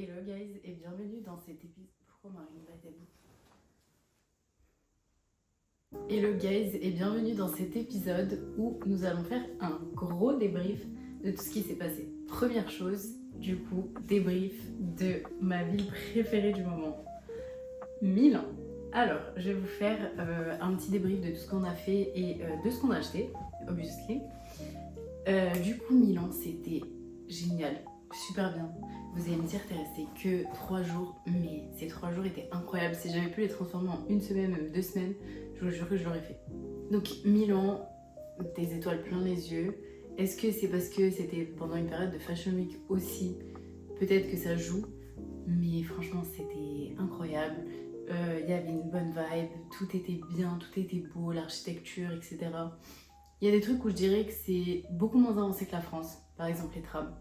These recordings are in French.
Hello guys et bienvenue dans cet épisode. Pourquoi Marine va être debout? Hello guys et bienvenue dans cet épisode où nous allons faire un gros débrief de tout ce qui s'est passé. Première chose, du coup, débrief de ma ville préférée du moment, Milan. Alors, je vais vous faire un petit débrief de tout ce qu'on a fait et de ce qu'on a acheté, obviously. Du coup, Milan, c'était génial, super bien. Vous allez me dire, t'es resté que 3 jours, mais ces 3 jours étaient incroyables. Si j'avais pu les transformer en une semaine, même 2 semaines, je vous jure que je l'aurais fait. Donc Milan, des étoiles plein les yeux. Est-ce que c'est parce que c'était pendant une période de Fashion Week aussi? Peut-être que ça joue, mais franchement c'était incroyable. Il y avait une bonne vibe, tout était bien, tout était beau, l'architecture, etc. Il y a des trucs où je dirais que c'est beaucoup moins avancé que la France, par exemple les trams.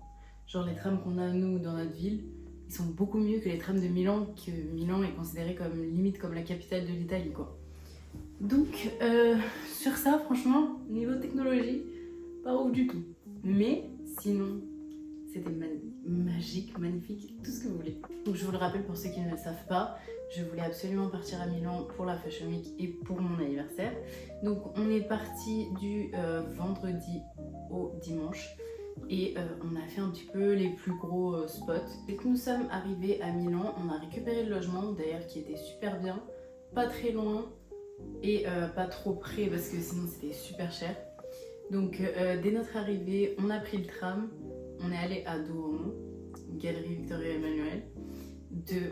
Genre les trams qu'on a nous dans notre ville, ils sont beaucoup mieux que les trams de Milan, que Milan est considéré comme limite comme la capitale de l'Italie quoi. Donc sur ça franchement, niveau technologie, pas ouf du tout. Mais sinon, c'était magique, magnifique, tout ce que vous voulez. Donc je vous le rappelle pour ceux qui ne le savent pas, je voulais absolument partir à Milan pour la Fashion Week et pour mon anniversaire. Donc on est parti du vendredi au dimanche. Et on a fait un petit peu les plus gros spots. Dès que nous sommes arrivés à Milan, on a récupéré le logement d'ailleurs qui était super bien, pas très loin et pas trop près parce que sinon c'était super cher. Donc dès notre arrivée, on a pris le tram, on est allé à Duomo, Galerie Victoria Emmanuel.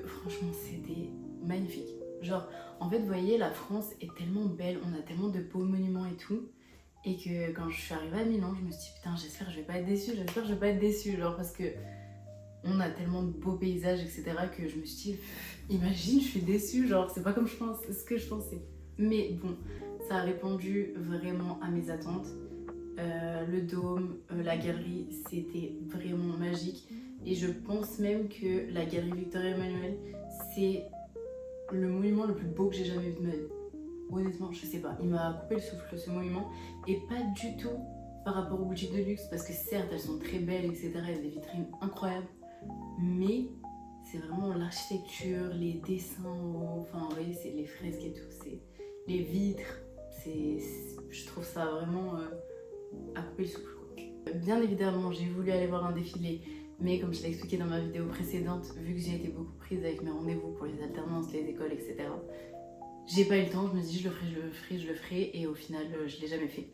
Franchement c'était magnifique. Genre en fait vous voyez la France est tellement belle, on a tellement de beaux monuments et tout. Et que quand je suis arrivée à Milan, je me suis dit putain, j'espère que je vais pas être déçue, genre parce que on a tellement de beaux paysages, etc. que je me suis dit, imagine, je suis déçue, genre c'est pas comme ce que je pensais. Mais bon, ça a répondu vraiment à mes attentes. Le dôme, la galerie, c'était vraiment magique. Et je pense même que la galerie Victoria Emmanuel, c'est le monument le plus beau que j'ai jamais vu de ma vie. Honnêtement, je sais pas, il m'a coupé le souffle ce monument et pas du tout par rapport aux boutiques de luxe parce que certes elles sont très belles etc, il y a des vitrines incroyables mais c'est vraiment l'architecture, les dessins, enfin vous voyez c'est les fresques et tout, c'est les vitres, je trouve ça vraiment à couper le souffle quoi. Bien évidemment j'ai voulu aller voir un défilé mais comme je l'ai expliqué dans ma vidéo précédente, vu que j'ai été beaucoup prise avec mes rendez-vous pour les alternances, les écoles etc, j'ai pas eu le temps, je me suis dit je le ferai et au final je l'ai jamais fait.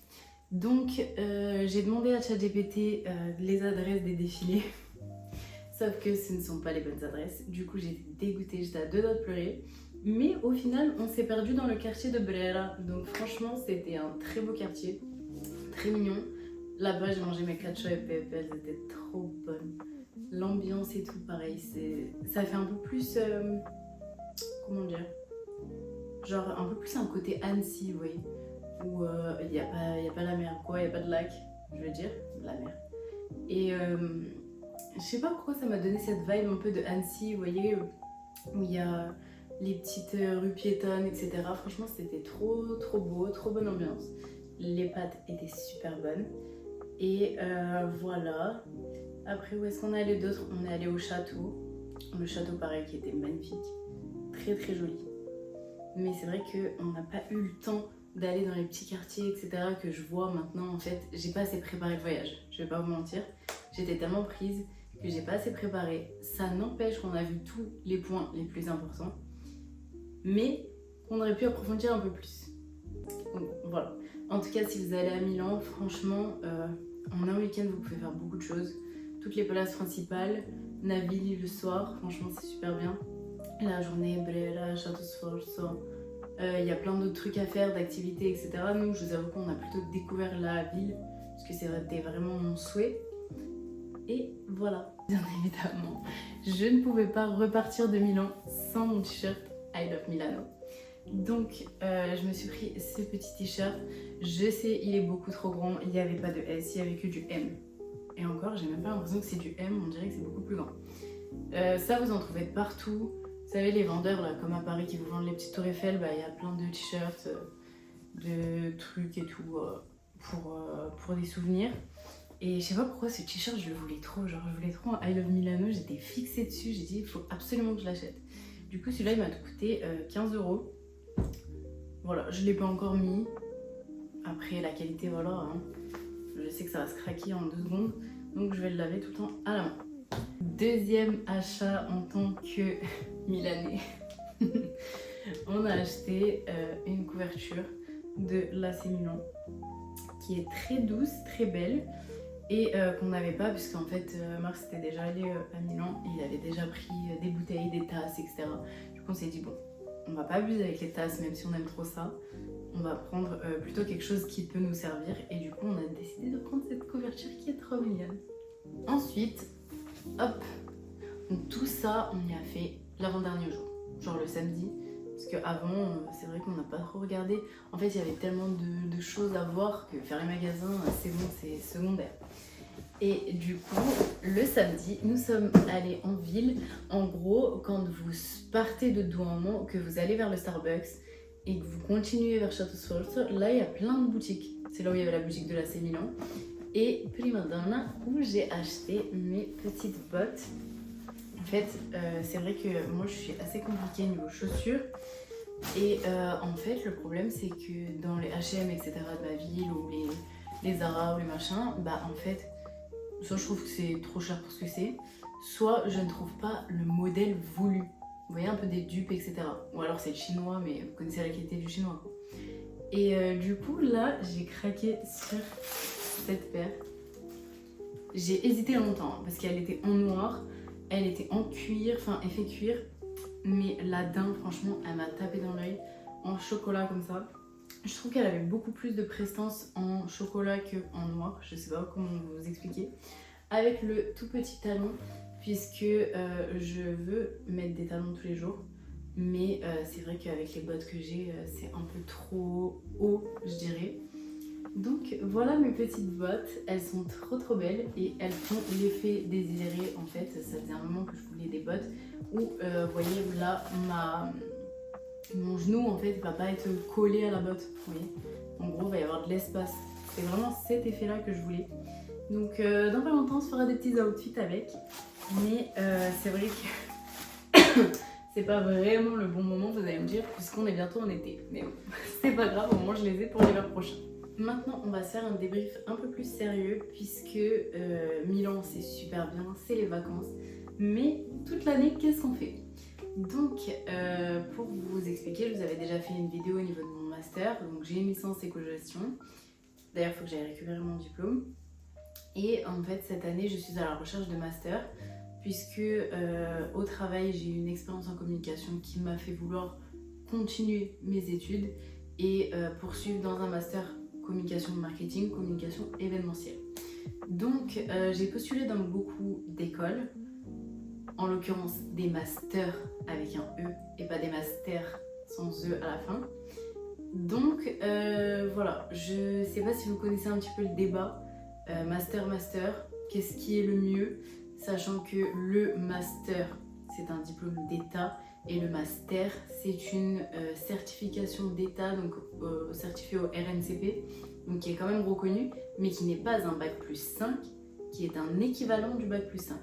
Donc j'ai demandé à ChatGPT les adresses des défilés, sauf que ce ne sont pas les bonnes adresses. Du coup j'étais dégoûtée, j'étais à deux doigts de pleurer. Mais au final on s'est perdu dans le quartier de Brera, donc franchement c'était un très beau quartier, très mignon. Là-bas j'ai mangé mes cacio et pepe, elles étaient trop bonnes. L'ambiance et tout pareil, ça fait un peu plus, comment dire, genre un peu plus un côté Annecy, vous voyez, où il n'y a pas la mer, quoi, il n'y a pas de lac, je veux dire, la mer. Et je sais pas pourquoi ça m'a donné cette vibe un peu de Annecy, vous voyez, où il y a les petites rues piétonnes, etc. Franchement, c'était trop beau, trop bonne ambiance. Les pâtes étaient super bonnes. Et voilà. Après, où est-ce qu'on est allé d'autre? On est allé au château. Le château, pareil, qui était magnifique. Très joli. Mais c'est vrai qu'on n'a pas eu le temps d'aller dans les petits quartiers, etc. que je vois maintenant. En fait, j'ai pas assez préparé le voyage, je vais pas vous mentir. J'étais tellement prise que j'ai pas assez préparé. Ça n'empêche qu'on a vu tous les points les plus importants, mais qu'on aurait pu approfondir un peu plus. Donc voilà. En tout cas, si vous allez à Milan, franchement, en un week-end, vous pouvez faire beaucoup de choses. Toutes les places principales, Navili le soir, franchement, c'est super bien. La journée, Brera, Château Sforzo, il y a plein d'autres trucs à faire, d'activités, etc. Nous, je vous avoue qu'on a plutôt découvert la ville, parce que c'était vraiment mon souhait. Et voilà, bien évidemment, je ne pouvais pas repartir de Milan sans mon t-shirt I Love Milano. Donc, je me suis pris ce petit t-shirt. Je sais, il est beaucoup trop grand, il n'y avait pas de S, il n'y avait que du M. Et encore, j'ai même pas l'impression que c'est du M, on dirait que c'est beaucoup plus grand. Ça, vous en trouvez partout. Vous savez, les vendeurs, là, comme à Paris, qui vous vendent les petites tours Eiffel, bah, y a plein de t-shirts, de trucs et tout pour des souvenirs. Et je sais pas pourquoi ce t-shirt je le voulais trop, genre je voulais trop un I Love Milano, j'étais fixée dessus, j'ai dit il faut absolument que je l'achète. Du coup celui-là il m'a coûté 15 €. Voilà, je l'ai pas encore mis. Après la qualité voilà, hein. Je sais que ça va se craquer en 2 secondes, donc je vais le laver tout le temps à la main. Deuxième achat en tant que Milanais. On a acheté une couverture de l'AC Milan qui est très douce, très belle et qu'on n'avait pas puisqu'en fait Marc était déjà allé à Milan et il avait déjà pris des bouteilles, des tasses, etc. Du coup on s'est dit bon, on va pas abuser avec les tasses même si on aime trop ça, on va prendre plutôt quelque chose qui peut nous servir et du coup on a décidé de prendre cette couverture qui est trop mignonne. Ensuite, hop, donc tout ça on y a fait l'avant-dernier jour, genre le samedi. Parce qu'avant, c'est vrai qu'on n'a pas trop regardé. En fait, il y avait tellement de choses à voir que faire les magasins, c'est bon, c'est secondaire. Et du coup, le samedi, nous sommes allés en ville. En gros, quand vous partez de Douarnenez, que vous allez vers le Starbucks et que vous continuez vers Château-Sforza, là, il y a plein de boutiques. C'est là où il y avait la boutique de l'AC Milan. Et Prima Donna, où j'ai acheté mes petites bottes. En fait, c'est vrai que moi, je suis assez compliquée niveau chaussures. Et en fait, le problème, c'est que dans les H&M, etc. de ma ville, ou les Zara ou les machins, bah en fait, soit je trouve que c'est trop cher pour ce que c'est, soit je ne trouve pas le modèle voulu. Vous voyez un peu des dupes, etc. Ou alors c'est le chinois, mais vous connaissez la qualité du chinois. Et du coup, là, j'ai craqué sur cette paire. J'ai hésité longtemps, parce qu'elle était en noir, elle était en cuir, enfin effet cuir. Mais la dinde, franchement, elle m'a tapé dans l'œil en chocolat comme ça. Je trouve qu'elle avait beaucoup plus de prestance en chocolat qu'en noir. Je sais pas comment vous expliquer. Avec le tout petit talon, puisque je veux mettre des talons tous les jours. Mais c'est vrai qu'avec les bottes que j'ai, c'est un peu trop haut, je dirais. Donc voilà mes petites bottes, elles sont trop belles et elles font l'effet désiré en fait. Ça faisait un moment que je voulais des bottes où vous voyez là mon genou en fait va pas être collé à la botte, vous voyez. En gros il va y avoir de l'espace. C'est vraiment cet effet là que je voulais. Donc dans pas longtemps on se fera des petits outfits avec. Mais c'est vrai que c'est pas vraiment le bon moment, vous allez me dire, puisqu'on est bientôt en été. Mais bon, c'est pas grave, au moins je les ai pour l'hiver prochain. Maintenant, on va se faire un débrief un peu plus sérieux puisque Milan, c'est super bien, c'est les vacances. Mais toute l'année, qu'est-ce qu'on fait? Donc, pour vous expliquer, je vous avais déjà fait une vidéo au niveau de mon master. Donc, j'ai une licence éco-gestion. D'ailleurs, il faut que j'aille récupérer mon diplôme. Et en fait, cette année, je suis à la recherche de master puisque au travail, j'ai eu une expérience en communication qui m'a fait vouloir continuer mes études et poursuivre dans un master communication marketing, communication événementielle. Donc j'ai postulé dans beaucoup d'écoles, en l'occurrence des masters avec un E et pas des masters sans E à la fin. Donc voilà, je sais pas si vous connaissez un petit peu le débat master, qu'est-ce qui est le mieux, sachant que le master c'est un diplôme d'état et le master c'est une certification d'état, donc certifié au RNCP, donc qui est quand même reconnu, mais qui n'est pas un bac plus 5, qui est un équivalent du bac plus 5.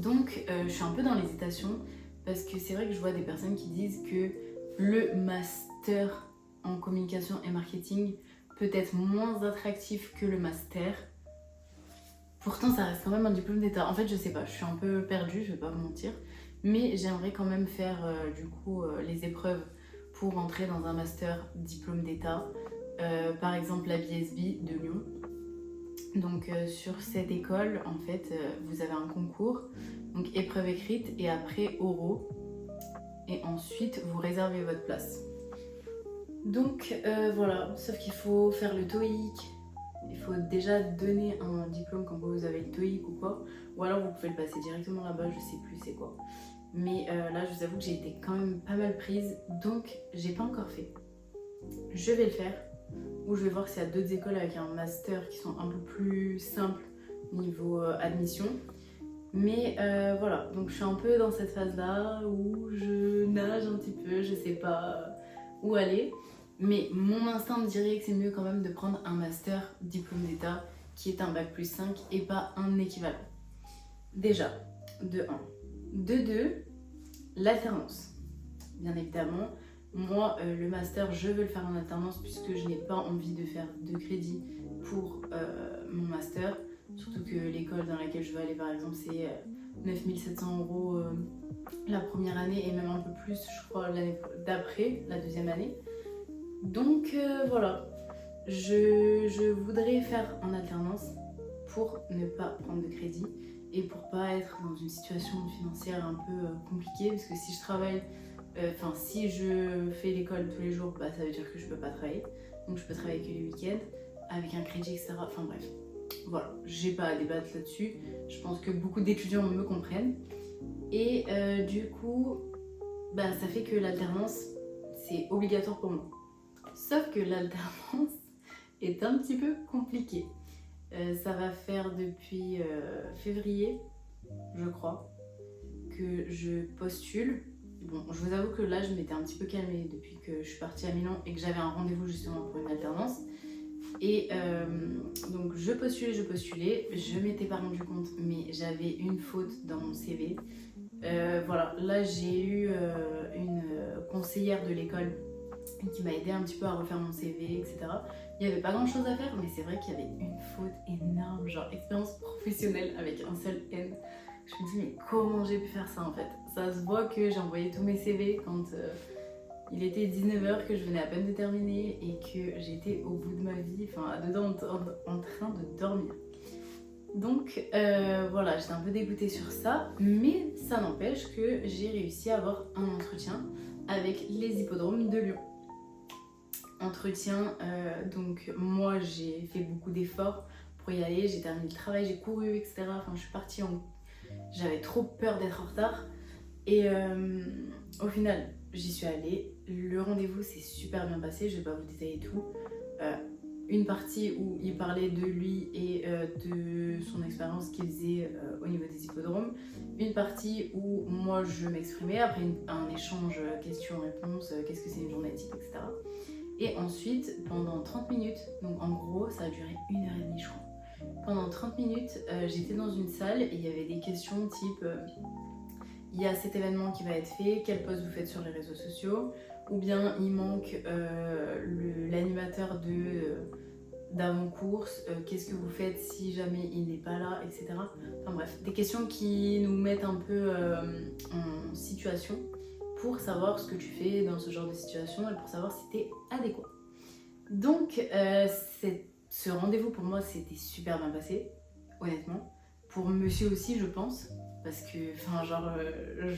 Donc je suis un peu dans l'hésitation parce que c'est vrai que je vois des personnes qui disent que le master en communication et marketing peut être moins attractif que le master. Pourtant ça reste quand même un diplôme d'état. En fait je sais pas, je suis un peu perdue, je vais pas vous mentir. Mais j'aimerais quand même faire du coup les épreuves pour entrer dans un master diplôme d'état. Par exemple la BSB de Lyon. Donc sur cette école en fait vous avez un concours, donc épreuve écrite et après oraux. Et ensuite vous réservez votre place. Donc voilà, sauf qu'il faut faire le TOEIC. Il faut déjà donner un diplôme quand vous avez le TOEIC ou quoi. Ou alors vous pouvez le passer directement là-bas, je sais plus c'est quoi. Mais là je vous avoue que j'ai été quand même pas mal prise, donc j'ai pas encore fait. Je vais le faire, ou je vais voir s'il y a d'autres écoles avec un master qui sont un peu plus simples niveau admission. Mais voilà, donc je suis un peu dans cette phase là où je nage un petit peu, je sais pas où aller. Mais mon instinct me dirait que c'est mieux quand même de prendre un master diplôme d'état qui est un bac+5 et pas un équivalent. Déjà, de 1. De 2, l'alternance. Bien évidemment, moi, le master, je veux le faire en alternance puisque je n'ai pas envie de faire de crédit pour mon master. Surtout que l'école dans laquelle je veux aller, par exemple, c'est 9 700 € la première année et même un peu plus, je crois, l'année d'après, la deuxième année. Donc voilà, je voudrais faire en alternance pour ne pas prendre de crédit et pour pas être dans une situation financière un peu compliquée, parce que si je travaille, si je fais l'école tous les jours, bah, ça veut dire que je peux pas travailler, donc je peux travailler que les week-ends avec un crédit, etc. Enfin bref, voilà, j'ai pas à débattre là-dessus, je pense que beaucoup d'étudiants me comprennent. Et du coup, bah, ça fait que l'alternance, c'est obligatoire pour moi. Sauf que l'alternance est un petit peu compliquée. Ça va faire depuis février, je crois, que je postule. Bon, je vous avoue que là, je m'étais un petit peu calmée depuis que je suis partie à Milan et que j'avais un rendez-vous justement pour une alternance. Et donc je postulais, je m'étais pas rendu compte, mais j'avais une faute dans mon CV. Voilà, là j'ai eu une conseillère de l'école qui m'a aidé un petit peu à refaire mon CV, etc. Il n'y avait pas grand chose à faire, mais c'est vrai qu'il y avait une faute énorme, genre expérience professionnelle avec un seul N. Je me dis, mais comment j'ai pu faire ça en fait? Ça se voit que j'ai envoyé tous mes CV quand il était 19h, que je venais à peine de terminer et que j'étais au bout de ma vie, enfin dedans en train de dormir. Donc voilà, j'étais un peu dégoûtée sur ça, mais ça n'empêche que j'ai réussi à avoir un entretien avec les hippodromes de Lyon. Entretien, donc moi j'ai fait beaucoup d'efforts pour y aller, j'ai terminé le travail, j'ai couru, etc. Enfin, je suis partie j'avais trop peur d'être en retard et au final j'y suis allée. Le rendez-vous s'est super bien passé, je vais pas vous détailler tout. Une partie où il parlait de lui et de son expérience qu'il faisait au niveau des hippodromes. Une partie où moi je m'exprimais, après un échange questions-réponses, qu'est-ce que c'est une journée type, etc. Et ensuite, pendant 30 minutes, donc en gros ça a duré 1h30 je crois. Pendant 30 minutes, j'étais dans une salle et il y avait des questions type il y a cet événement qui va être fait, quel post vous faites sur les réseaux sociaux, ou bien il manque l'animateur d'avant-course, qu'est-ce que vous faites si jamais il n'est pas là, etc. Enfin bref, des questions qui nous mettent un peu en situation pour savoir ce que tu fais dans ce genre de situation et pour savoir si t'es adéquat. Donc ce rendez-vous pour moi c'était super bien passé, honnêtement. Pour monsieur aussi je pense, parce que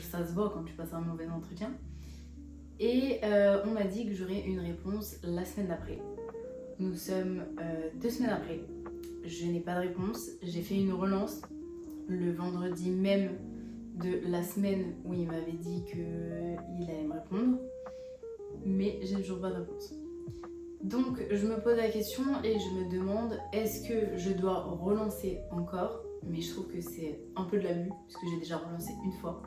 ça se voit quand tu passes un mauvais entretien. Et on m'a dit que j'aurais une réponse la semaine d'après. Nous sommes 2 semaines après. Je n'ai pas de réponse. J'ai fait une relance le vendredi même de la semaine où il m'avait dit qu'il allait me répondre. Mais j'ai toujours pas de réponse. Donc je me pose la question et je me demande est-ce que je dois relancer encore, mais je trouve que c'est un peu de l'abus puisque j'ai déjà relancé une fois,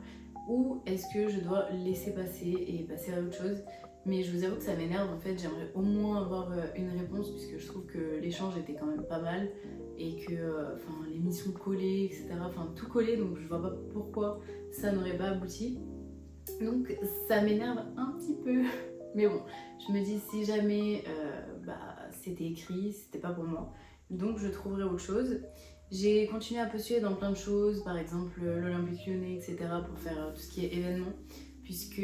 ou est-ce que je dois laisser passer et passer à autre chose. Mais je vous avoue que ça m'énerve en fait, j'aimerais au moins avoir une réponse puisque je trouve que l'échange était quand même pas mal et que les missions collées, etc. Enfin tout collé, donc je vois pas pourquoi ça n'aurait pas abouti. Donc ça m'énerve un petit peu. Mais bon, je me dis si jamais c'était écrit, c'était pas pour moi. Donc je trouverai autre chose. J'ai continué à postuler dans plein de choses, par exemple l'Olympique Lyonnais, etc. pour faire tout ce qui est événement. Puisque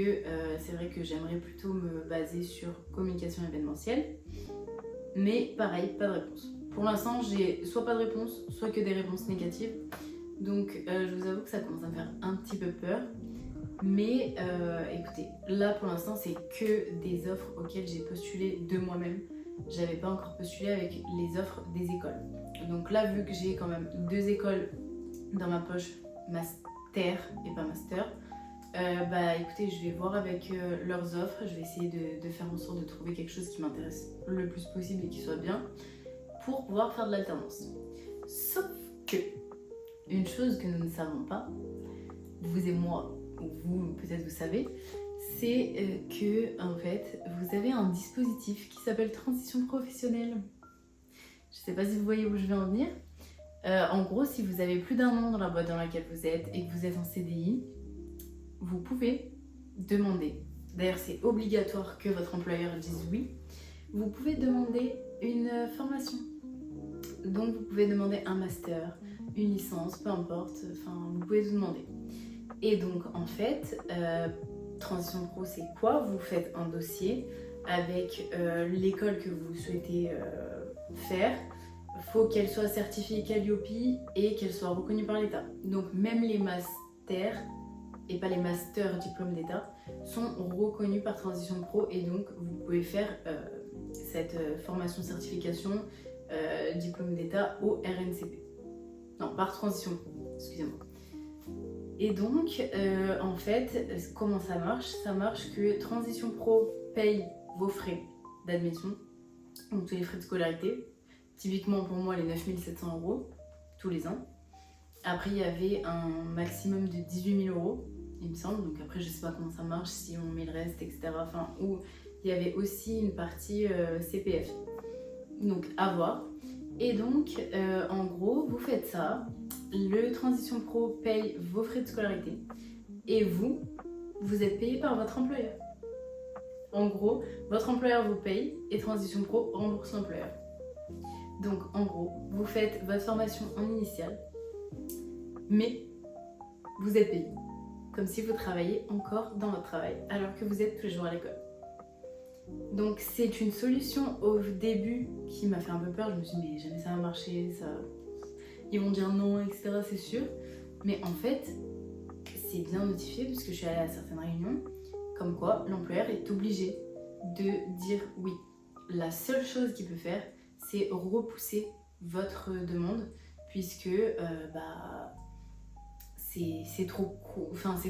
c'est vrai que j'aimerais plutôt me baser sur communication événementielle. Mais pareil, pas de réponse. Pour l'instant, j'ai soit pas de réponse, soit que des réponses négatives. Donc je vous avoue que ça commence à me faire un petit peu peur. Mais écoutez, là pour l'instant c'est que des offres auxquelles j'ai postulé de moi-même. J'avais pas encore postulé avec les offres des écoles. Donc là vu que j'ai quand même 2 écoles dans ma poche, master et pas master, écoutez je vais voir avec leurs offres. Je vais essayer de faire en sorte de trouver quelque chose qui m'intéresse le plus possible et qui soit bien pour pouvoir faire de l'alternance. Sauf que, une chose que nous ne savons pas, vous et moi, ou vous peut-être vous savez, c'est que en fait vous avez un dispositif qui s'appelle transition professionnelle. Je sais pas si vous voyez où je vais en venir. En gros, si vous avez plus d'un an dans la boîte dans laquelle vous êtes et que vous êtes en CDI, vous pouvez demander. D'ailleurs, c'est obligatoire que votre employeur dise oui. Vous pouvez demander une formation. Donc, vous pouvez demander un master, une licence, peu importe. Enfin, vous pouvez tout demander. Et donc, en fait, Transition Pro, c'est quoi? Vous faites un dossier avec l'école que vous souhaitez faire. Il faut qu'elle soit certifiée Calliope et qu'elle soit reconnue par l'État. Donc, même les masters et pas les masters diplômes d'État sont reconnus par Transition Pro et donc vous pouvez faire cette formation certification diplôme d'État au RNCP. Non, par Transition Pro, excusez-moi. Et donc, en fait, comment ça marche? Ça marche que Transition Pro paye vos frais d'admission, donc tous les frais de scolarité. Typiquement pour moi, les 9 700 € tous les ans. Après, il y avait un maximum de 18 000 €, il me semble. Donc après, je sais pas comment ça marche, si on met le reste, etc. Enfin, où il y avait aussi une partie CPF. Donc, à voir. Et donc, en gros, vous faites ça. Le Transition Pro paye vos frais de scolarité. Et vous êtes payé par votre employeur. En gros, votre employeur vous paye et Transition Pro rembourse l'employeur. Donc, en gros, vous faites votre formation en initiale, mais vous êtes payé. Comme si vous travailliez encore dans votre travail, alors que vous êtes tous les jours à l'école. Donc, c'est une solution au début qui m'a fait un peu peur. Je me suis dit, mais jamais ça va marcher, ça... ils vont dire non, etc., c'est sûr. Mais en fait, c'est bien notifié puisque je suis allée à certaines réunions, comme quoi l'employeur est obligé de dire oui. La seule chose qu'il peut faire, c'est repousser votre demande puisque c'est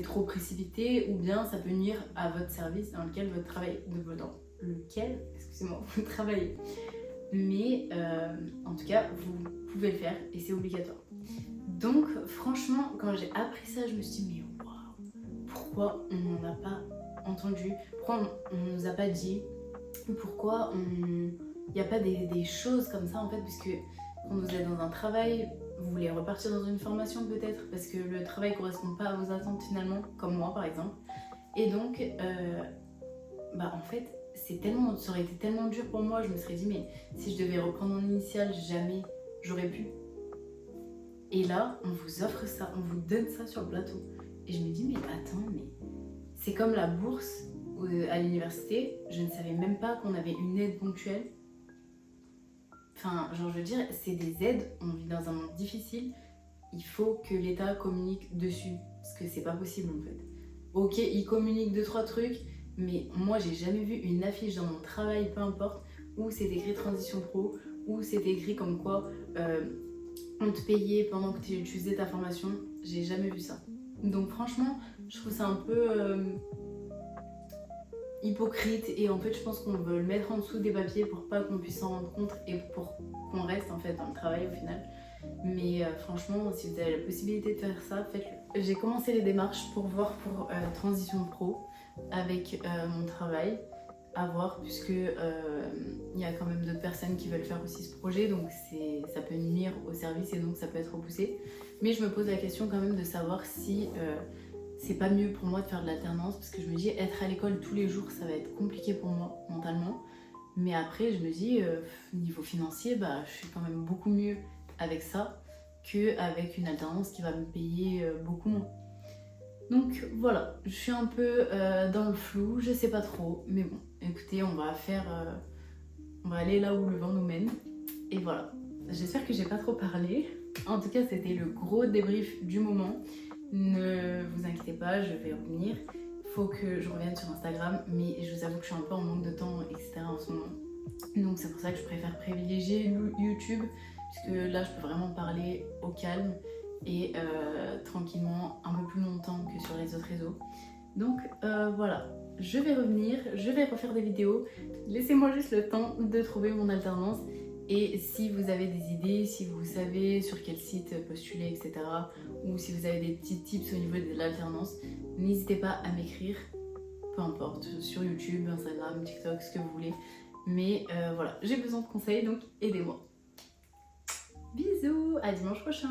trop précipité ou bien ça peut nuire à votre service dans lequel vous travaillez. Excusez-moi, vous travaillez. Mais en tout cas, vous pouvez le faire et c'est obligatoire. Donc franchement, quand j'ai appris ça, je me suis dit mais waouh, pourquoi on n'en a pas entendu? Pourquoi on ne nous a pas dit? Pourquoi il n'y a pas des choses comme ça en fait? Puisque quand vous êtes dans un travail, vous voulez repartir dans une formation peut-être parce que le travail ne correspond pas à vos attentes finalement, comme moi par exemple. Et donc, en fait, ça aurait été tellement dur pour moi, je me serais dit mais si je devais reprendre en initiale, jamais j'aurais pu. Et là, on vous offre ça, on vous donne ça sur le plateau. Et je me dis mais attends, mais c'est comme la bourse à l'université, je ne savais même pas qu'on avait une aide ponctuelle. Enfin, genre je veux dire, c'est des aides, on vit dans un monde difficile, il faut que l'État communique dessus, parce que c'est pas possible en fait. Ok, il communique 2-3 trucs, mais moi j'ai jamais vu une affiche dans mon travail, peu importe, où c'est écrit Transition Pro, où c'est écrit comme quoi on te payait pendant que tu faisais ta formation, j'ai jamais vu ça. Donc franchement, je trouve ça un peu hypocrite et en fait je pense qu'on veut le mettre en dessous des papiers pour pas qu'on puisse s'en rendre compte et pour qu'on reste en fait dans le travail au final. Mais franchement, si vous avez la possibilité de faire ça, faites-le. J'ai commencé les démarches pour voir pour Transition Pro avec mon travail, à voir puisque il y a quand même d'autres personnes qui veulent faire aussi ce projet, donc ça peut nuire au service et donc ça peut être repoussé. Mais je me pose la question quand même de savoir si c'est pas mieux pour moi de faire de l'alternance parce que je me dis être à l'école tous les jours ça va être compliqué pour moi mentalement. Mais après je me dis niveau financier je suis quand même beaucoup mieux avec ça qu'avec une alternance qui va me payer beaucoup moins. Donc voilà, je suis un peu dans le flou, je sais pas trop, mais bon, écoutez, on va aller là où le vent nous mène. Et voilà, j'espère que j'ai pas trop parlé. En tout cas, c'était le gros débrief du moment. Ne vous inquiétez pas, je vais revenir. Faut que je revienne sur Instagram, mais je vous avoue que je suis un peu en manque de temps, etc. en ce moment. Donc c'est pour ça que je préfère privilégier YouTube, puisque là je peux vraiment parler au calme et tranquillement un peu plus longtemps que sur les autres réseaux. Donc voilà, je vais revenir, je vais refaire des vidéos. Laissez-moi juste le temps de trouver mon alternance. Et si vous avez des idées, si vous savez sur quel site postuler, etc. ou si vous avez des petits tips au niveau de l'alternance, n'hésitez pas à m'écrire, peu importe, sur YouTube, Instagram, TikTok, ce que vous voulez. Mais voilà, j'ai besoin de conseils, donc aidez-moi. Bisous, à dimanche prochain.